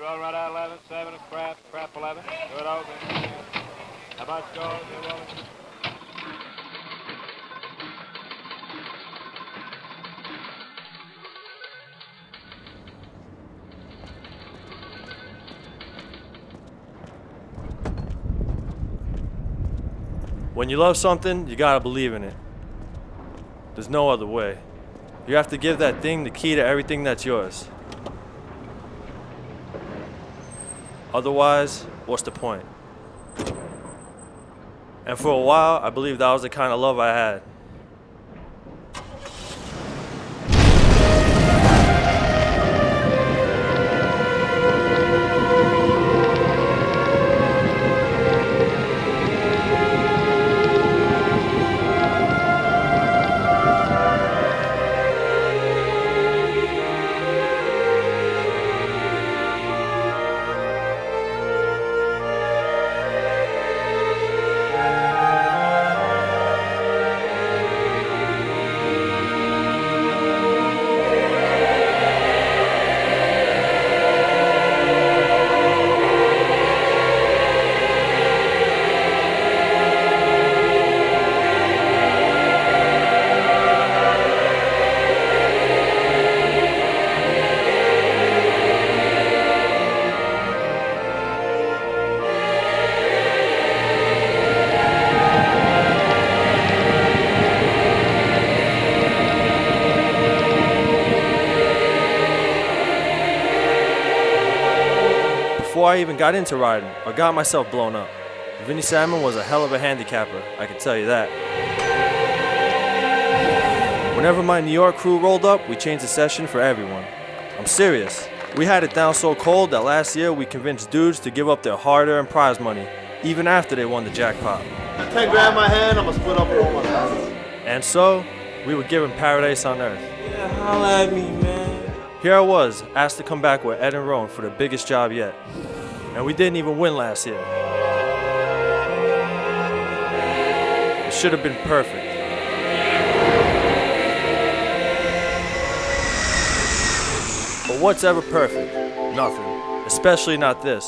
roll right out 11, 7, crap 11. Good open. How much goes? You're rolling. When you love something, you gotta believe in it. There's no other way. You have to give that thing the key to everything that's yours. Otherwise, what's the point? And for a while, I believed that was the kind of love I had. Before I even got into riding or got myself blown up, Vinny Salmon was a hell of a handicapper, I can tell you that. Whenever my New York crew rolled up, we changed the session for everyone. I'm serious. We had it down so cold that last year we convinced dudes to give up their hard-earned prize money, even after they won the jackpot. 10 grand in my hand, I'm gonna split up with all my friends. And so, we were given paradise on earth. Yeah, holla at me, man. Here I was, asked to come back with Ed and Roan for the biggest job yet. And we didn't even win last year. It should have been perfect. But what's ever perfect? Nothing. Especially not this.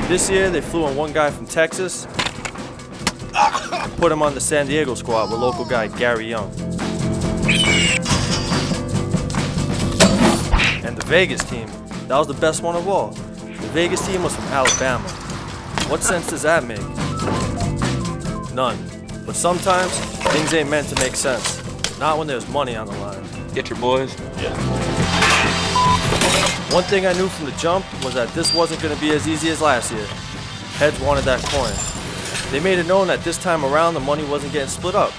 This year, they flew in one guy from Texas and put him on the San Diego squad with local guy Gary Young. And the Vegas team, that was the best one of all. The Vegas team was from Alabama. What sense does that make? None. But sometimes, things ain't meant to make sense. Not when there's money on the line. Get your boys? Yeah. One thing I knew from the jump was that this wasn't going to be as easy as last year. Heads wanted that coin. They made it known that this time around the money wasn't getting split up.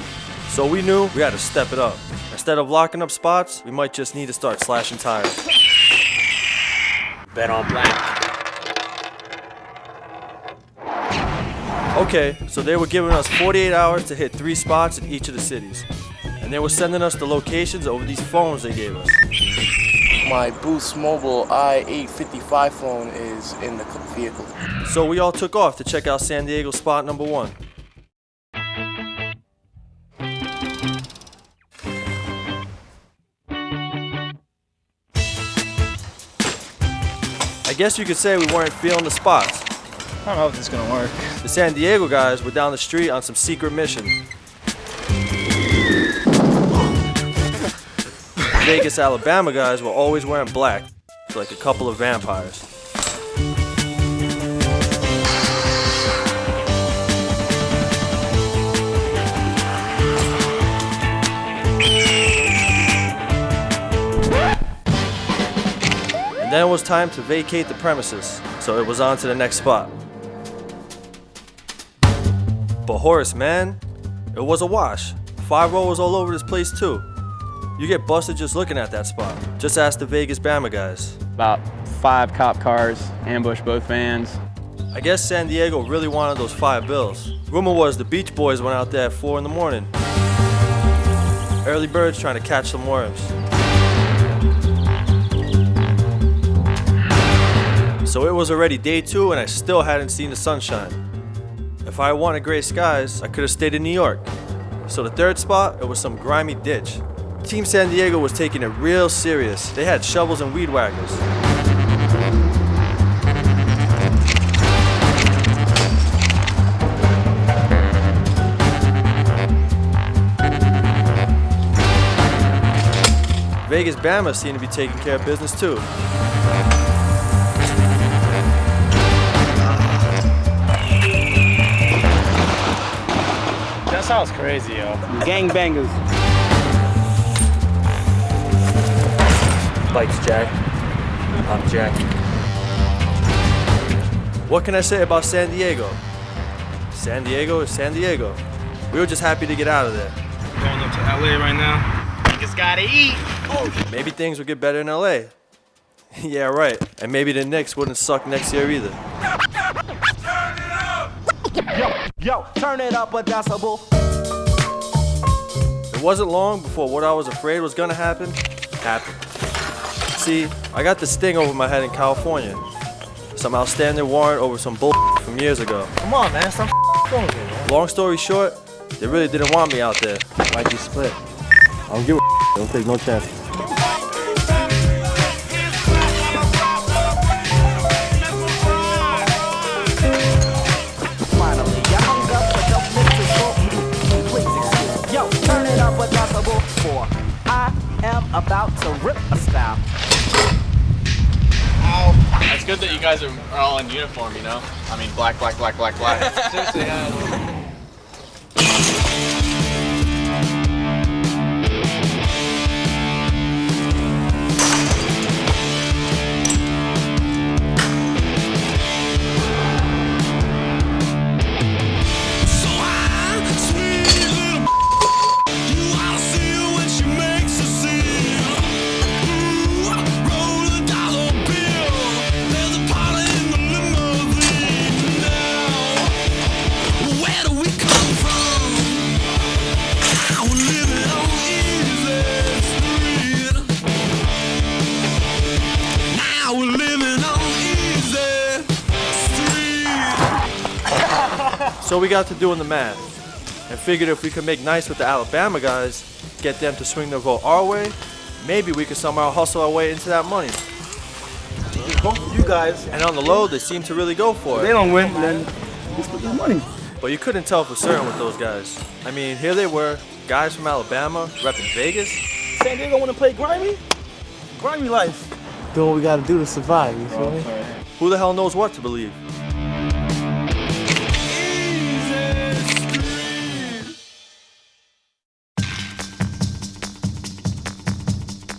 So we knew we had to step it up. Instead of locking up spots, we might just need to start slashing tires. Bet on black. Okay, so they were giving us 48 hours to hit 3 spots in each of the cities. And they were sending us the locations over these phones they gave us. My Boost Mobile i855 phone is in the vehicle. So we all took off to check out San Diego spot number 1. I guess you could say we weren't feeling the spots. I don't know if this is gonna work. The San Diego guys were down the street on some secret mission. The Vegas, Alabama guys were always wearing black, like a couple of vampires. And then it was time to vacate the premises, so it was on to the next spot. But Horace, man, it was a wash. 5 rollers all over this place too. You get busted just looking at that spot. Just ask the Vegas Bama guys. About 5 cop cars, ambushed both vans. I guess San Diego really wanted those 5 bills. Rumor was the Beach Boys went out there at 4 in the morning. Early birds trying to catch some worms. So it was already day 2 and I still hadn't seen the sunshine. If I wanted gray skies, I could have stayed in New York. So the third spot, it was some grimy ditch. Team San Diego was taking it real serious. They had shovels and weed whackers. Vegas Bama seemed to be taking care of business too. That sounds crazy, yo. Gangbangers. Lights, Jack. I'm Jack. What can I say about San Diego? San Diego is San Diego. We were just happy to get out of there. Going up to LA right now. Just gotta eat. Maybe things would get better in LA. Yeah, right. And maybe the Knicks wouldn't suck next year either. Yo, turn it up a decibel. It wasn't long before what I was afraid was gonna happen, happened. See, I got this thing over my head in California. Some outstanding warrant over some bull from years ago. Come on, man. Stop going with me, man. Long story short, they really didn't want me out there. Why'd you split? I don't give a don't take no chances. Finally, you hung up, but don't miss it. Please excuse. Yo, turn it up a decibel. For I am about to rip a style. It's good that you guys are all in uniform, you know? I mean, black, black, black, black, black. Seriously, So we got to doing the math and figured if we could make nice with the Alabama guys, get them to swing their vote our way, maybe we could somehow hustle our way into that money. You guys. And on the low, they seemed to really go for They it. don't win, then we split the money. But you couldn't tell for certain with those guys. I mean, here they were, guys from Alabama, repping Vegas. San Diego want to play grimy? Grimy life. Do what we gotta do to survive, you feel me? Who the hell knows what to believe?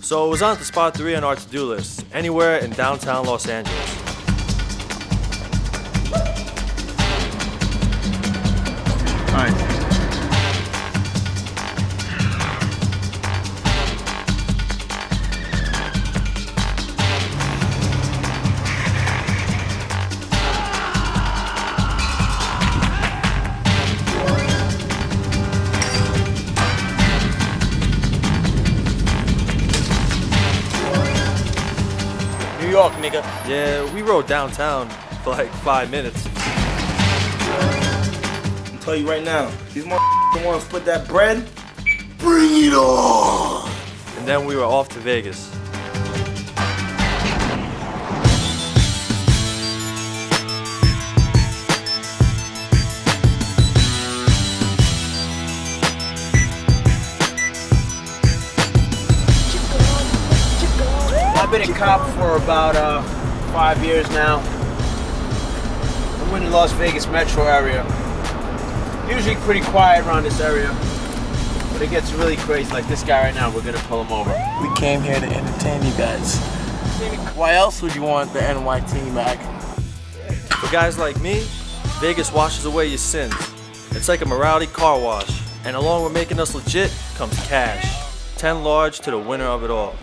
So it was on to spot 3 on our to-do list, anywhere in downtown Los Angeles. Nice. New York, nigga. Yeah, we rode downtown for like 5 minutes. I'll tell you right now, these motherfuckers want to split that bread. Bring it on! And then we were off to Vegas. I've been a cop for about 5 years now. I'm in the Las Vegas metro area. Usually pretty quiet around this area, but it gets really crazy. Like this guy right now, we're gonna pull him over. We came here to entertain you guys. Why else would you want the NY team back? For guys like me, Vegas washes away your sins. It's like a morality car wash. And along with making us legit comes cash. 10 large to the winner of it all.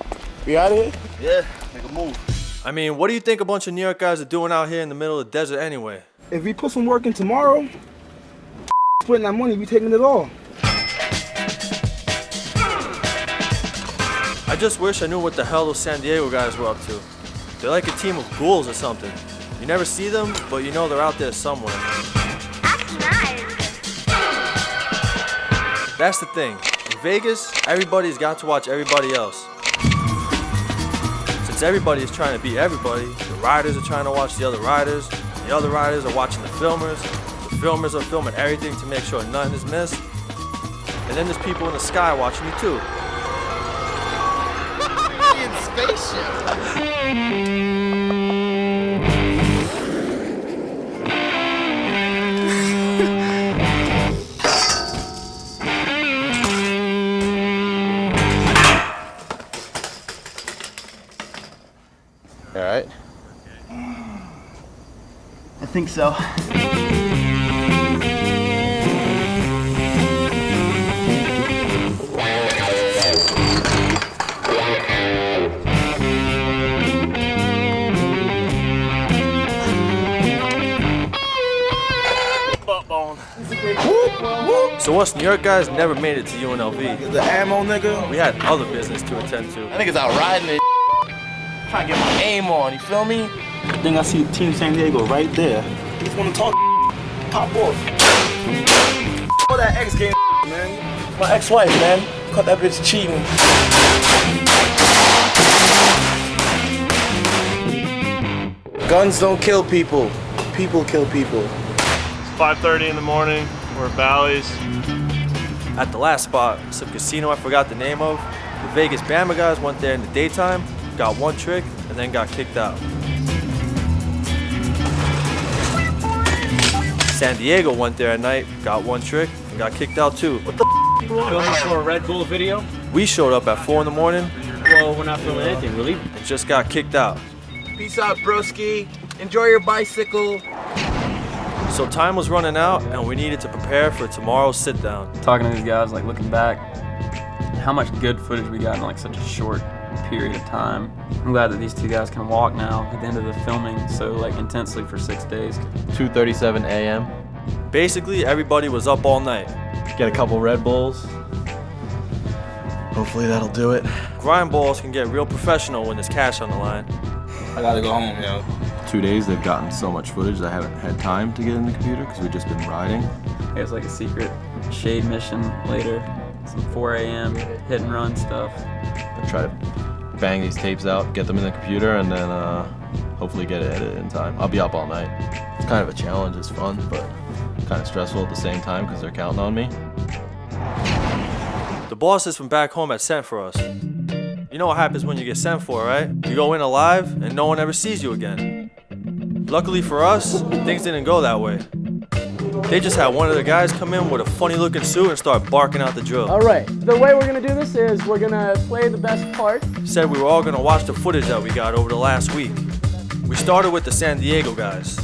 We out of here? Yeah, make a move. I mean, what do you think a bunch of New York guys are doing out here in the middle of the desert anyway? If we put some work in tomorrow, splitting that money, we taking it all. I just wish I knew what the hell those San Diego guys were up to. They're like a team of ghouls or something. You never see them, but you know they're out there somewhere. That's nice. That's the thing. In Vegas, everybody's got to watch everybody else. Since everybody is trying to beat everybody, the riders are trying to watch the other riders, the other riders are watching the filmers are filming everything to make sure nothing is missed, and then there's people in the sky watching you too. All right. I think so. So us New York guys never made it to UNLV. The ammo, nigga. We had other business to attend to. I think it's out riding it. Trying to get my aim on, you feel me? I think I see Team San Diego right there. You just wanna talk, pop off. All that X game, man. My ex-wife, man. Caught that bitch cheating. Guns don't kill people. People kill people. It's 5:30 in the morning. We're at Bally's. At the last spot, some casino I forgot the name of, the Vegas Bama guys went there in the daytime, got one trick, and then got kicked out. San Diego went there at night, got one trick, and got kicked out too. What the Filming for a Red Bull video? We showed up at 4 in the morning Well, we're not filming anything, really. and just got kicked out. Peace out, broski. Enjoy your bicycle. So time was running out and we needed to prepare for tomorrow's sit down. Talking to these guys, like looking back, how much good footage we got in like such a short period of time. I'm glad that these two guys can walk now at the end of the filming so like intensely for 6 days. 2:37 a.m. Basically, everybody was up all night. Get a couple Red Bulls. Hopefully that'll do it. Grind balls can get real professional when there's cash on the line. I gotta go home, yo. 2 days they've gotten so much footage that I haven't had time to get in the computer because we've just been riding. It's like a secret shade mission later, some 4 a.m. hit and run stuff. I try to bang these tapes out, get them in the computer, and then hopefully get it edited in time. I'll be up all night. It's kind of a challenge, it's fun, but kind of stressful at the same time because they're counting on me. The bosses from back home had sent for us. You know what happens when you get sent for, right? You go in alive and no one ever sees you again. Luckily for us, things didn't go that way. They just had one of the guys come in with a funny looking suit and start barking out the drill. All right, the way we're gonna do this is we're gonna play the best part. Said we were all gonna watch the footage that we got over the last week. We started with the San Diego guys.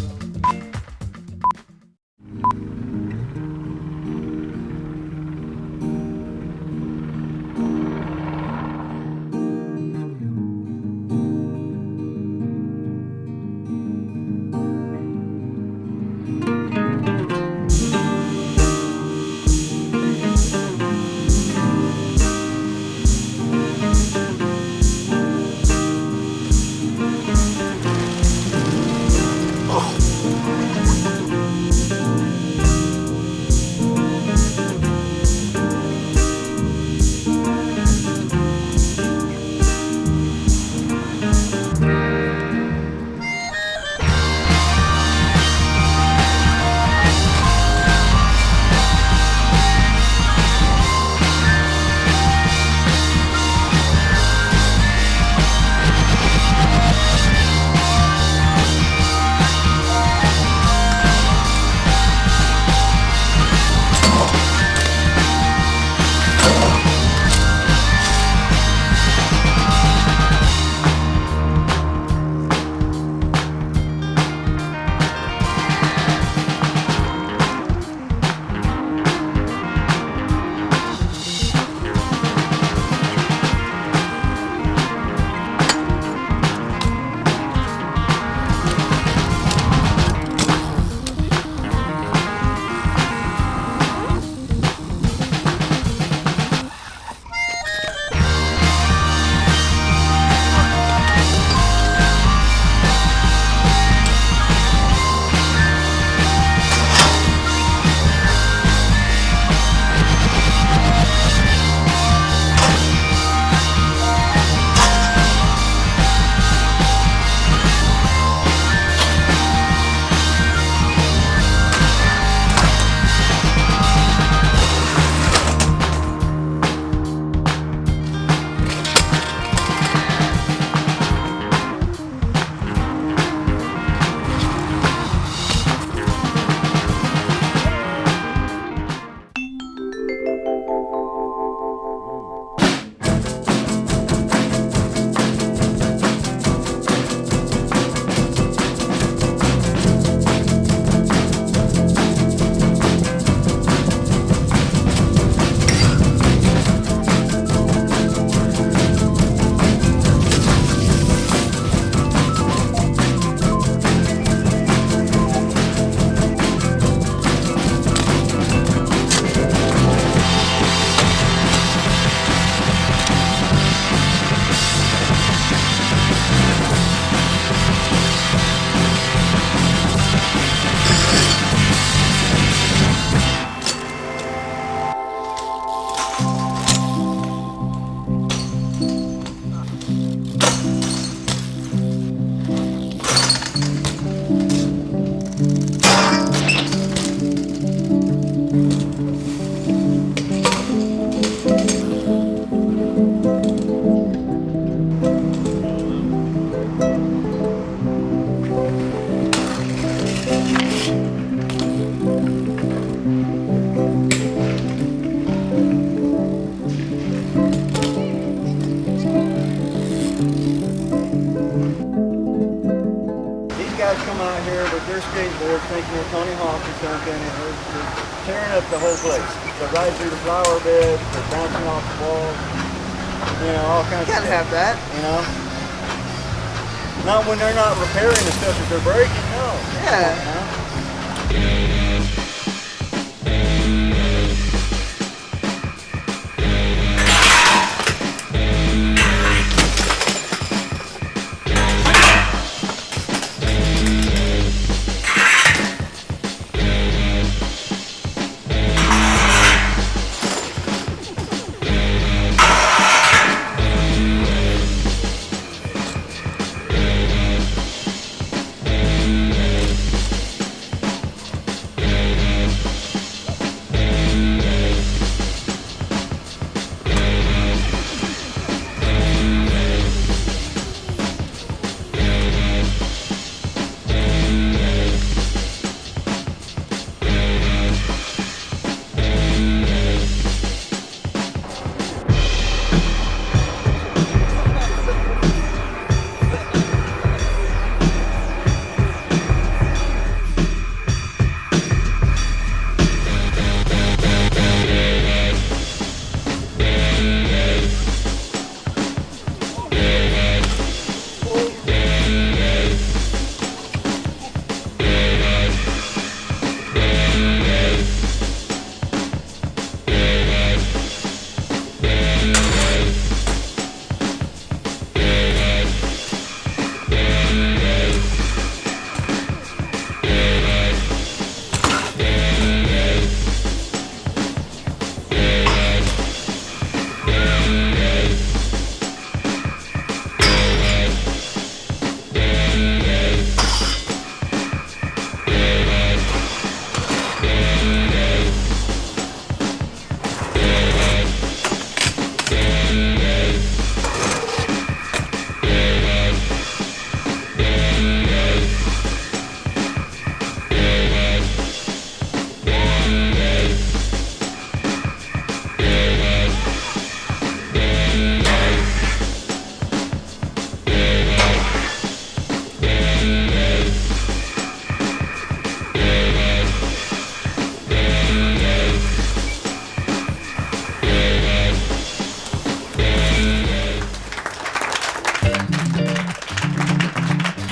thinking of Tony Hawk or something, and they're tearing up the whole place. They're right through the flower beds, they're bouncing off the walls, you know, all kinds of stuff. Can't have that. You know? Not when they're not repairing the stuff that they're breaking, no. Yeah. You know?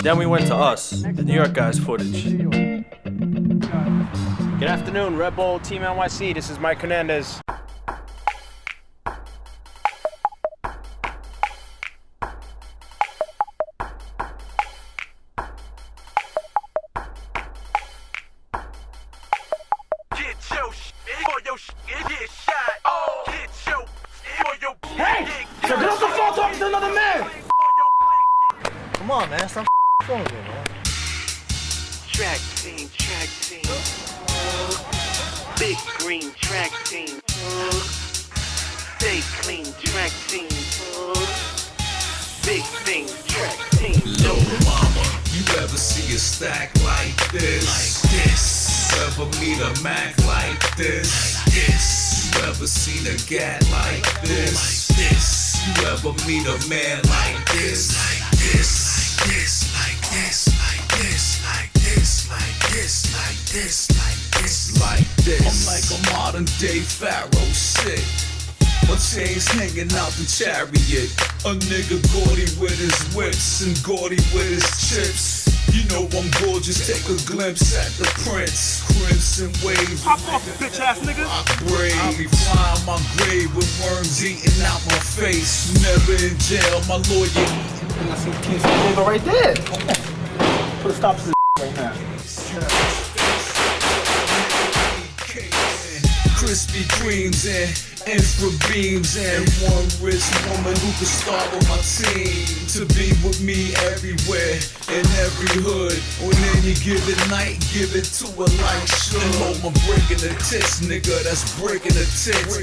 Then we went to us, the New York guys' footage. Good afternoon, Red Bull Team NYC. This is Mike Hernandez. Hey! So get off the phone talking to another man! Come on, man, stop phone with me, man. Track team. Big green track team. Stay clean track team. Big thing track team. Low mama, you ever see a stack like this? Ever meet a Mac like this? You ever seen a gat like this? You ever meet a man like this? Like this, like this, like this, like this, like this, like this, like this, like this, like this. I'm like a modern day pharaoh, sick. My chains hanging out the chariot. A nigga gaudy with his whips and gaudy with his chips. You know I'm gorgeous, take a glimpse at the prince. Crimson waves. Pop off, bitch ass nigga. I be flying my grave with worms eating out my face. Never in jail, my lawyer. I see King San Diego right there. Put a stop to this right now. Krispy Kremes and infra beams and one rich woman who can start with my team to be with me everywhere in every hood. On any given night, give it to her like should. And hold my breaking the tits, nigga, that's breaking the tits.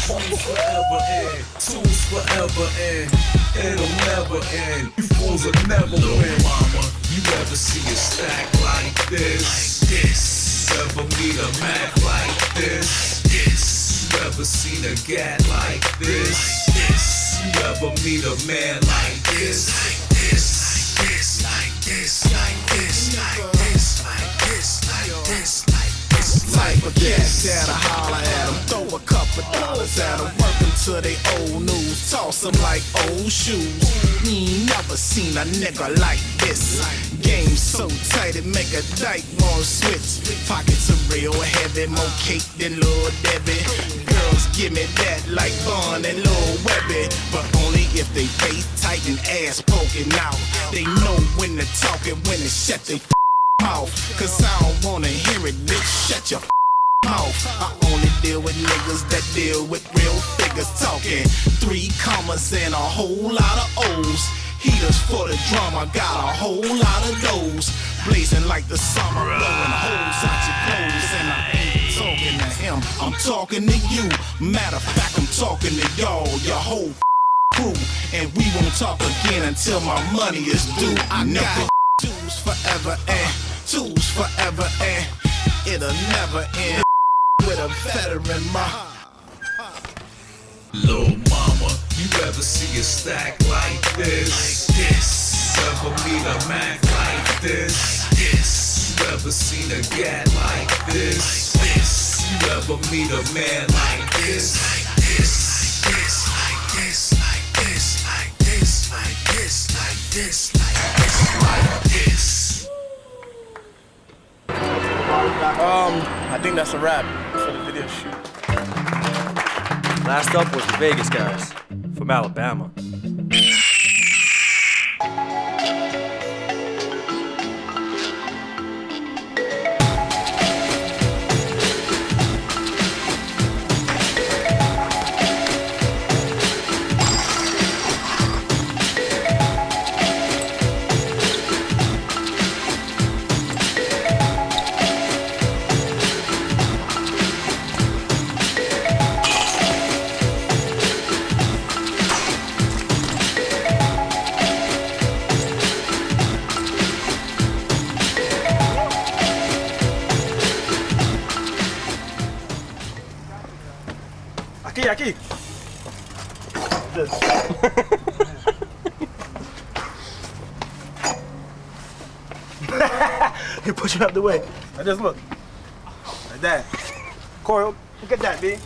Tools forever in, tools forever in. It'll never end, you fools will never win. Mama, you ever see a stack like this? Like this. Ever meet a Mac like this? You ever seen a gat like this? You ever meet a man like this? Like this, like this, like this, like this, like this, type of cats that'll holler at them, throw a couple dollars at them, work them to they old news, toss them like old shoes. You ain't never seen a nigga like this. Game so tight it make a dyke wanna switch. Pockets are real heavy, more cake than Lil Debbie. Girls give me that like Bun and Lil Webby, but only if they face tight and ass poking out. They know when to talk and when to shut their mouth. Cause I don't wanna hear it, bitch, shut your mouth. I only deal with niggas that deal with real figures talking 3 commas and a whole lot of O's. Heaters for the drama, got a whole lot of those. Blazing like the summer, blowing holes out your clothes. And I ain't talking to him, I'm talking to you. Matter of fact, I'm talking to y'all, your whole crew. And we won't talk again until my money is due. I got tools forever and tools forever and it'll never end with a veteran ma. Lil' mama, you ever see a stack like this? Like this. Ever meet a Mac like this? Like this. You ever seen a gat like this? Like this. You ever meet a man like this? Like this. Like this. Like this. Like this. Like this. Like this. Like this. Like this. I think that's a wrap for the video shoot. Last up was the Vegas guys from Alabama. Aquí. This. You're pushing out the way. I just look. Like that. Corey, look at that, B.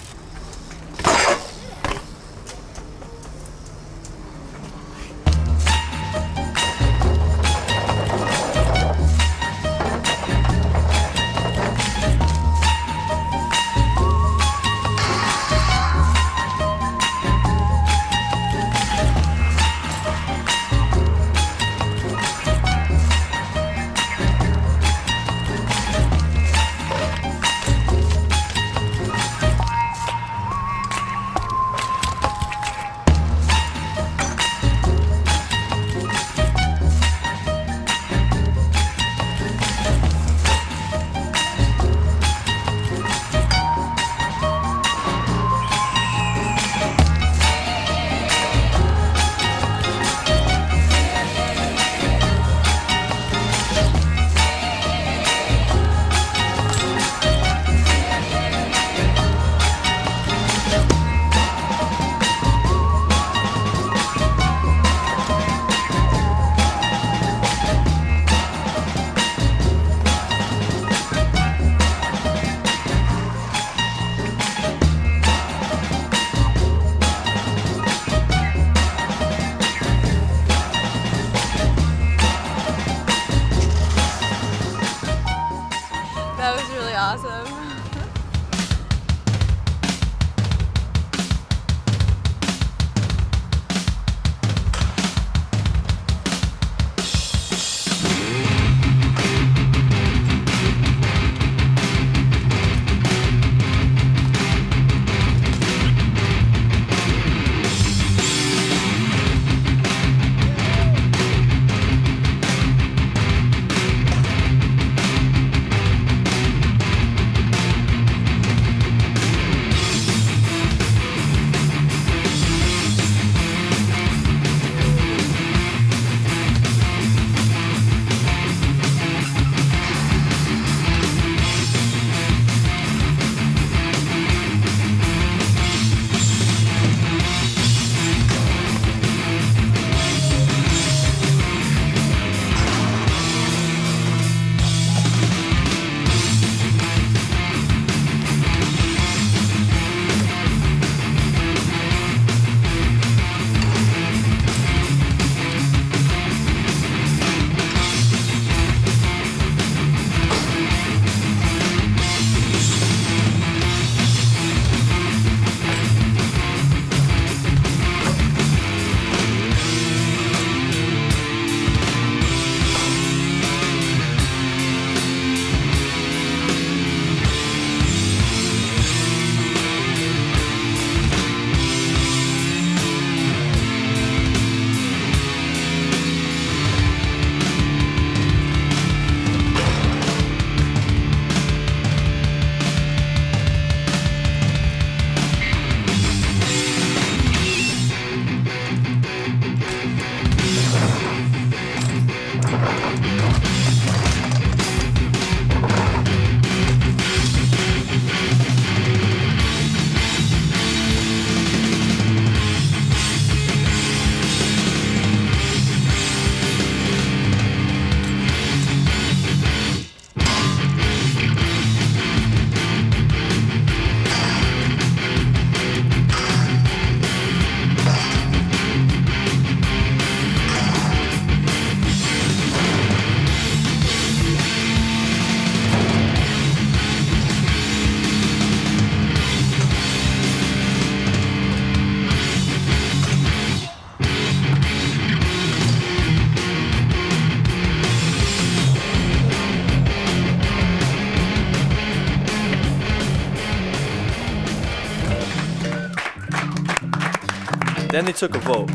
Then they took a vote.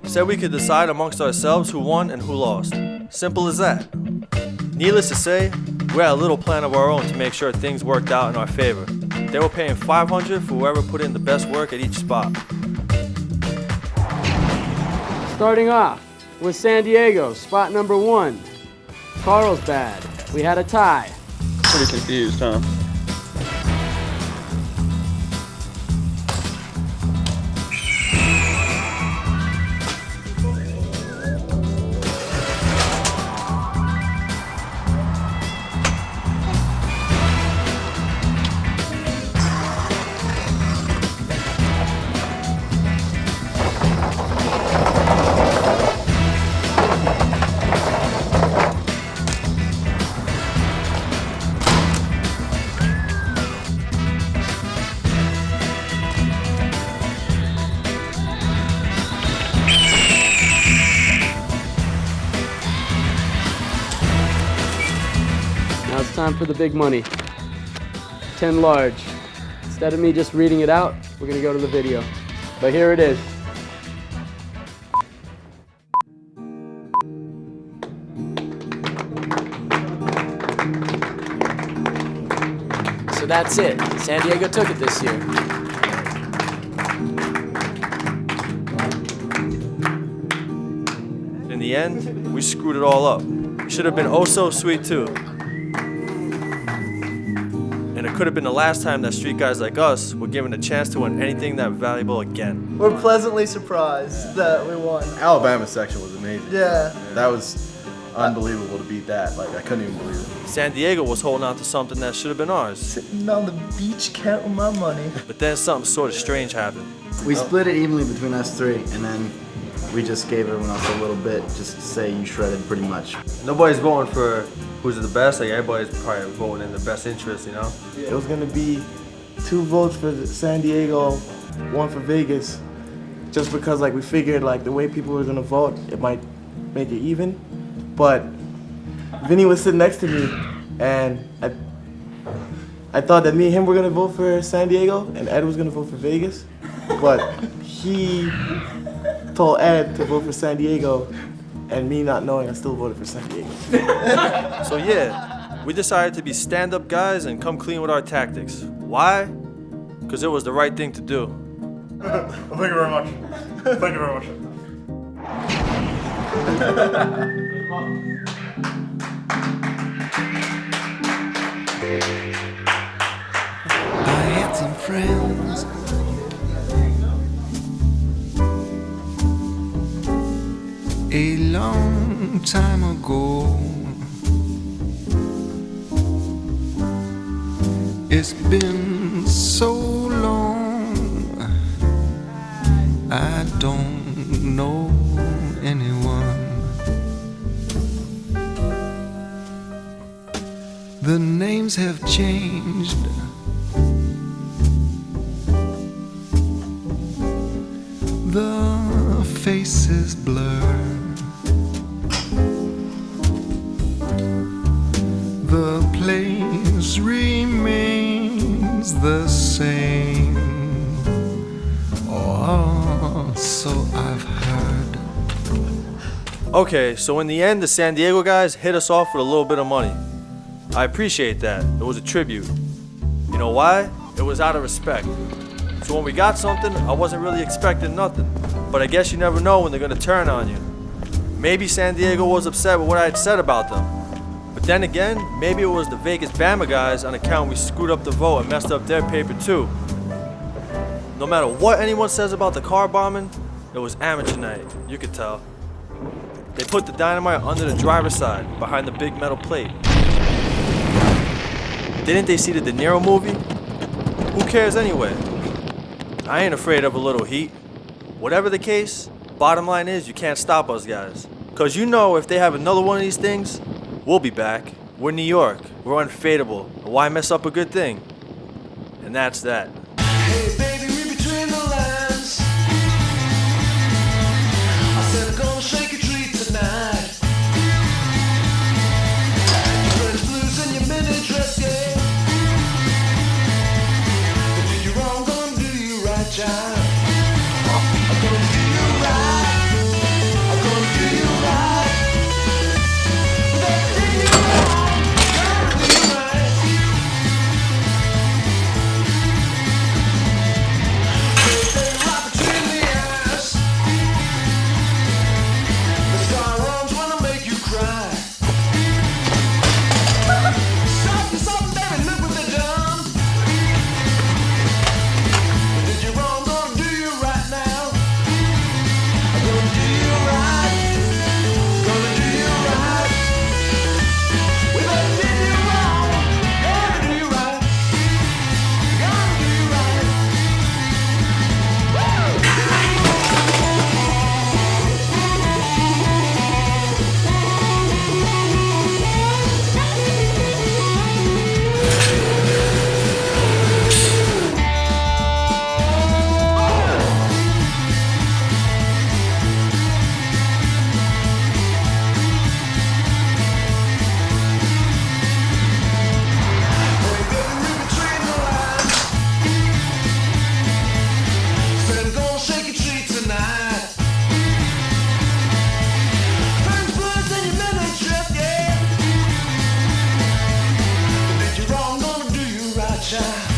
Said we could decide amongst ourselves who won and who lost. Simple as that. Needless to say, we had a little plan of our own to make sure things worked out in our favor. They were paying $500 for whoever put in the best work at each spot. Starting off with San Diego, spot number 1. Carlsbad. We had a tie. Pretty confused, huh? Now it's time for the big money. 10 large. Instead of me just reading it out, we're gonna go to the video. But here it is. So that's it. San Diego took it this year. In the end, we screwed it all up. It should have been oh so sweet too. And it could have been the last time that street guys like us were given a chance to win anything that valuable again. We're pleasantly surprised that we won. Alabama section was amazing. Yeah. That was unbelievable to beat that. Like, I couldn't even believe it. San Diego was holding on to something that should have been ours. Sitting on the beach counting my money. But then something sort of strange happened. We split it evenly between us three, and then we just gave everyone else a little bit just to say you shredded pretty much. Nobody's voting for who's the best. Like, everybody's probably voting in the best interest, you know? It was gonna be 2 votes for San Diego, 1 for Vegas, just because like we figured like the way people were gonna vote, it might make it even. But Vinny was sitting next to me, and I thought that me and him were gonna vote for San Diego, and Ed was gonna vote for Vegas, but he told Ed to vote for San Diego, and me not knowing, I still voted for San Diego. So yeah, we decided to be stand-up guys and come clean with our tactics. Why? Because it was the right thing to do. Well, thank you very much. Thank you very much. I had some friends a long time ago. It's been so long, I don't know anyone. The names have changed. The faces blur. The place remains the same. Oh, so I've heard. Okay, so in the end, the San Diego guys hit us off with a little bit of money. I appreciate that. It was a tribute. You know why? It was out of respect. So when we got something, I wasn't really expecting nothing. But I guess you never know when they're gonna turn on you. Maybe San Diego was upset with what I had said about them. But then again, maybe it was the Vegas Bama guys on account we screwed up the vote and messed up their paper too. No matter what anyone says about the car bombing, it was amateur night, you could tell. They put the dynamite under the driver's side, behind the big metal plate. Didn't they see the De Niro movie? Who cares anyway? I ain't afraid of a little heat. Whatever the case, bottom line is you can't stop us guys. Cause you know if they have another one of these things, we'll be back. We're New York. We're unfadable. Why mess up a good thing? And that's that. Hey baby, read between the lines. I said I'm gonna shake a treat tonight. Red blues in your mini dress, yeah. But do you wrong, gonna do you right, child. I'm gonna shine.